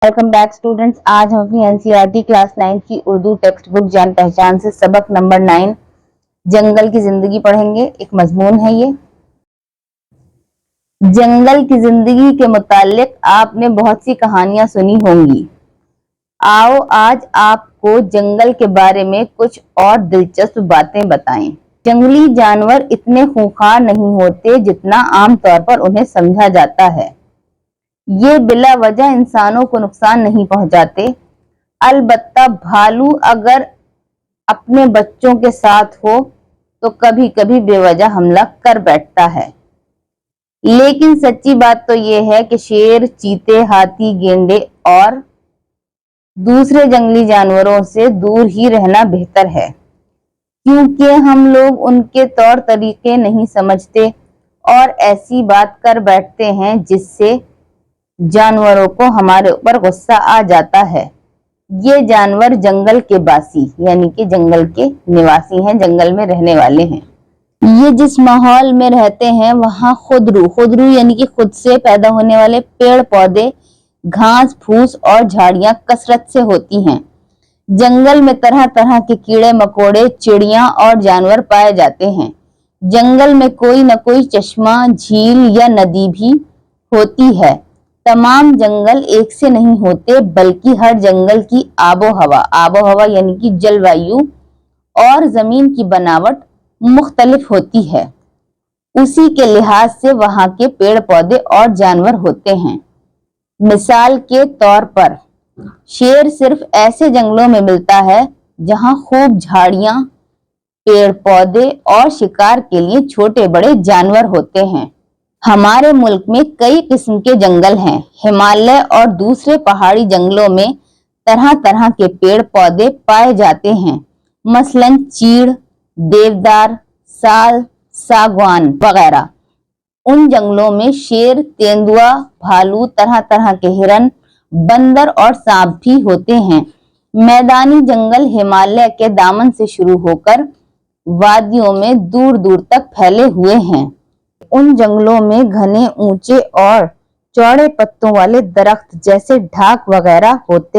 Welcome back students. आज हम अपनी एनसीईआरटी क्लास 9 की उर्दू टेक्स्ट बुक जान पहचान से सबक नंबर 9 जंगल की जिंदगी पढ़ेंगे। एक मजमून है ये। जंगल की जिंदगी के मुतालिक आपने बहुत सी कहानियां सुनी होंगी। आओ आज आपको जंगल के बारे में कुछ और दिलचस्प बातें बताएं। जंगली जानवर इतने खूंखार नहीं होते जितना आमतौर पर उन्हें समझा जाता है। ये बिला वजह इंसानों को नुकसान नहीं पहुंचाते। अलबत्ता भालू अगर अपने बच्चों के साथ हो तो कभी कभी बेवजह हमला कर बैठता है। लेकिन सच्ची बात तो ये है कि शेर, चीते, हाथी, गेंडे और दूसरे जंगली जानवरों से दूर ही रहना बेहतर है, क्योंकि हम लोग उनके तौर तरीके नहीं समझते और ऐसी बात कर बैठते हैं जिससे जानवरों को हमारे ऊपर गुस्सा आ जाता है। ये जानवर जंगल के बासी यानी कि जंगल के निवासी हैं, जंगल में रहने वाले हैं। ये जिस माहौल में रहते हैं वहां खुदरू यानी कि खुद से पैदा होने वाले पेड़ पौधे, घास फूस और झाड़ियां कसरत से होती हैं। जंगल में तरह तरह के कीड़े मकोड़े, चिड़िया और जानवर पाए जाते हैं। जंगल में कोई न कोई चश्मा, झील या नदी भी होती है। तमाम जंगल एक से नहीं होते, बल्कि हर जंगल की आबो हवा यानी कि जलवायु और जमीन की बनावट मुख्तलिफ होती है। उसी के लिहाज से वहां के पेड़ पौधे और जानवर होते हैं। मिसाल के तौर पर शेर सिर्फ ऐसे जंगलों में मिलता है जहां खूब झाड़ियां, पेड़ पौधे और शिकार के लिए छोटे बड़े जानवर होते हैं। हमारे मुल्क में कई किस्म के जंगल हैं। हिमालय और दूसरे पहाड़ी जंगलों में तरह तरह के पेड़ पौधे पाए जाते हैं, मसलन चीड़, देवदार, साल, सागवान वगैरह। उन जंगलों में शेर, तेंदुआ, भालू, तरह तरह के हिरन, बंदर और सांप भी होते हैं। मैदानी जंगल हिमालय के दामन से शुरू होकर वादियों में दूर दूर तक फैले हुए हैं। उन जंगलों में घने, ऊंचे और चौड़े पत्तों वाले दरख्त जैसे ढाक वगैरह होते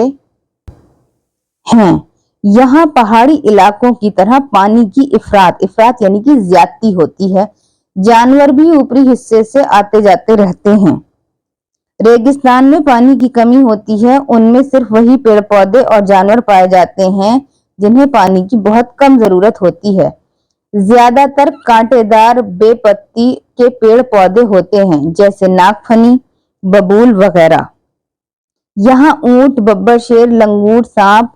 हैं। यहाँ पहाड़ी इलाकों की तरह पानी की इफरात यानी कि ज्यादती होती है। जानवर भी ऊपरी हिस्से से आते जाते रहते हैं। रेगिस्तान में पानी की कमी होती है। उनमें सिर्फ वही पेड़ पौधे और जानवर पाए जाते हैं जिन्हें पानी की बहुत कम जरूरत होती है। ज्यादातर कांटेदार बेपत्ती के पेड़ पौधे होते हैं, जैसे नागफनी, बबूल वगैरह। यहाँ ऊंट, बब्बर शेर, लंगूर, सांप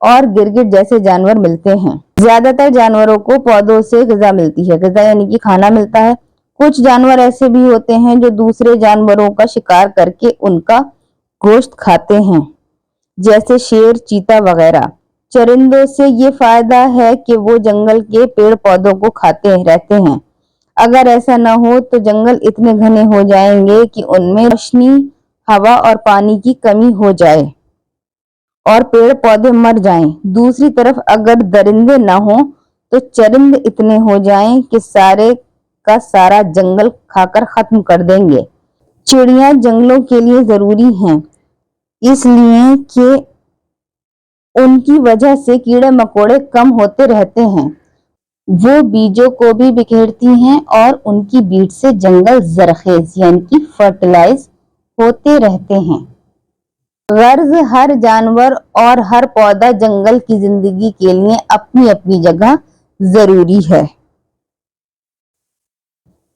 और गिरगिट जैसे जानवर मिलते हैं। ज्यादातर जानवरों को पौधों से ग़िज़ा मिलती है। ग़िज़ा यानी कि खाना मिलता है। कुछ जानवर ऐसे भी होते हैं जो दूसरे जानवरों का शिकार करके उनका गोश्त खाते हैं, जैसे शेर, चीता वगैरह। चरिंदों से ये फायदा है कि वो जंगल के पेड़ पौधों को खाते रहते हैं। अगर ऐसा न हो तो जंगल इतने घने हो जाएंगे कि उनमें रोशनी, हवा और पानी की कमी हो जाए और पेड़ पौधे मर जाएं। दूसरी तरफ अगर दरिंदे न हो तो चरिंद इतने हो जाएं कि सारे का सारा जंगल खाकर खत्म कर देंगे। चिड़िया जंगलों के लिए जरूरी हैं, इसलिए कि उनकी वजह से कीड़े मकोड़े कम होते रहते हैं। वो बीजों को भी बिखेरती हैं और उनकी बीज से जंगल जरखेज यानी कि फर्टिलाइज होते रहते हैं। गर्ज हर जानवर और हर पौधा जंगल की जिंदगी के लिए अपनी अपनी जगह जरूरी है।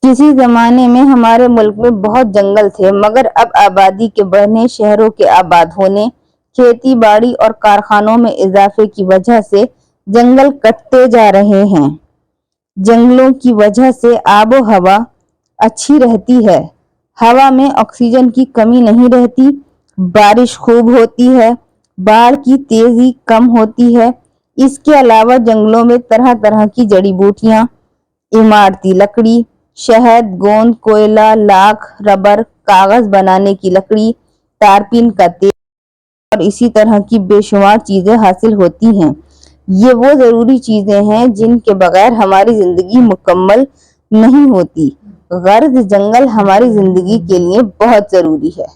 किसी जमाने में हमारे मुल्क में बहुत जंगल थे, मगर अब आबादी के बढ़ने, शहरों के आबाद होने, खेती बाड़ी और कारखानों में इजाफे की वजह से जंगल कटते जा रहे हैं। जंगलों की वजह से आबो हवा अच्छी रहती है। हवा में ऑक्सीजन की कमी नहीं रहती, बारिश खूब होती है, बाढ़ की तेजी कम होती है। इसके अलावा जंगलों में तरह तरह की जड़ी बूटियां, इमारती लकड़ी, शहद, गोंद, कोयला, लाख, रबर, कागज बनाने की लकड़ी, तारपीन का तेल और इसी तरह की बेशुमार चीजें हासिल होती हैं। ये वो जरूरी चीजें हैं जिनके बगैर हमारी जिंदगी मुकम्मल नहीं होती। गर्ज जंगल हमारी जिंदगी के लिए बहुत जरूरी है।